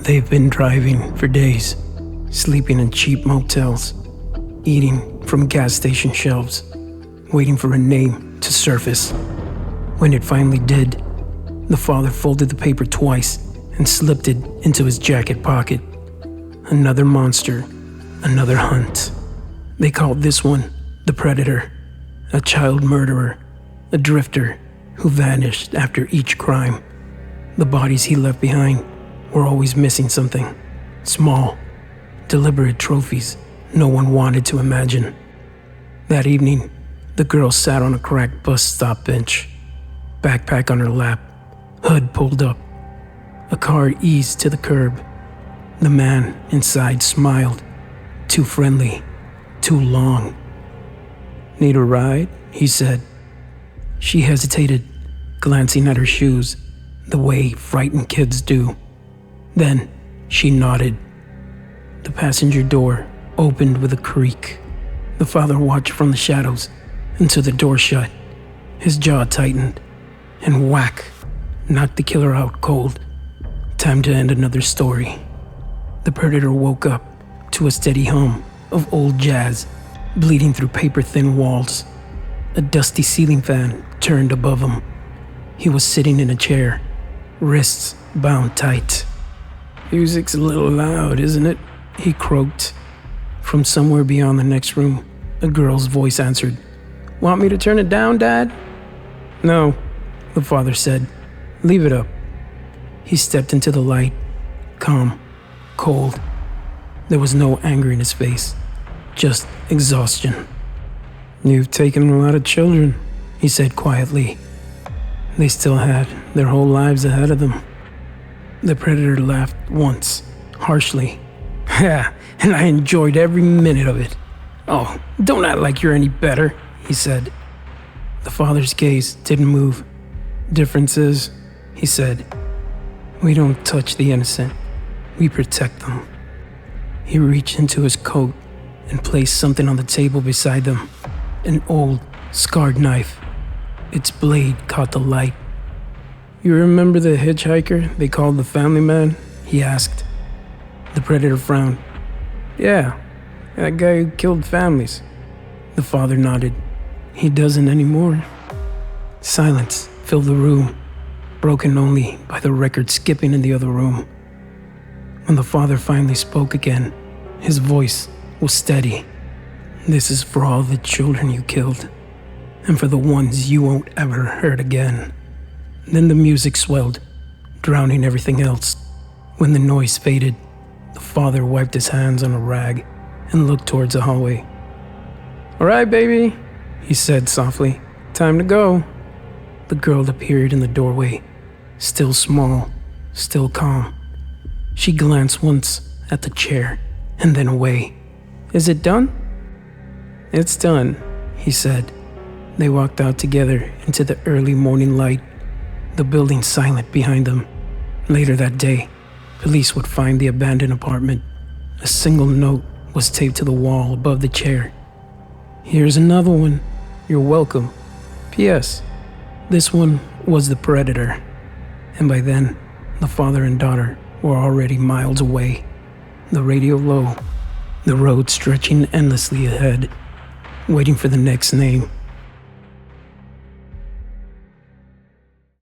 They've been driving for days, sleeping in cheap motels, eating from gas station shelves, waiting for a name to surface. When it finally did, the father folded the paper twice and slipped it into his jacket pocket. Another monster, another hunt. They called this one the Predator, a child murderer, a drifter who vanished after each crime. The bodies he left behind were always missing something, small, deliberate trophies no one wanted to imagine. That evening, the girl sat on a cracked bus stop bench, backpack on her lap, hood pulled up. A car eased to the curb. The man inside smiled, too friendly, too long. "Need a ride?" he said. She hesitated, glancing at her shoes, the way frightened kids do. Then she nodded. The passenger door opened with a creak. The father watched from the shadows until the door shut. His jaw tightened, and whack, knocked the killer out cold. Time to end another story. The Predator woke up to a steady hum of old jazz bleeding through paper-thin walls. A dusty ceiling fan turned above him. He was sitting in a chair, wrists bound tight. "Music's a little loud, isn't it?" he croaked. From somewhere beyond the next room, a girl's voice answered. "Want me to turn it down, Dad?" "No," the father said. "Leave it up." He stepped into the light, calm, cold. There was no anger in his face, just exhaustion. "You've taken a lot of children," he said quietly. They still had their whole lives ahead of them. The Predator laughed once, harshly. "Ha, and I enjoyed every minute of it. Oh, don't act like you're any better," he said. The father's gaze didn't move. "Difference is," he said, "we don't touch the innocent, we protect them." He reached into his coat and placed something on the table beside them, an old, scarred knife. Its blade caught the light. "You remember the hitchhiker they called the family man?" he asked. The Predator frowned. "Yeah, that guy who killed families." The father nodded. "He doesn't anymore." Silence filled the room, broken only by the record skipping in the other room. When the father finally spoke again, his voice was steady. "This is for all the children you killed, and for the ones you won't ever hurt again." Then the music swelled, drowning everything else. When the noise faded, the father wiped his hands on a rag and looked towards the hallway. "All right, baby," he said softly. "Time to go." The girl appeared in the doorway, still small, still calm. She glanced once at the chair and then away. "Is it done?" "It's done," he said. They walked out together into the early morning light, the building silent behind them. Later that day, police would find the abandoned apartment. A single note was taped to the wall above the chair. "Here's another one. You're welcome. P.S. This one was the Predator." And by then, the father and daughter were already miles away, the radio low, the road stretching endlessly ahead, waiting for the next name.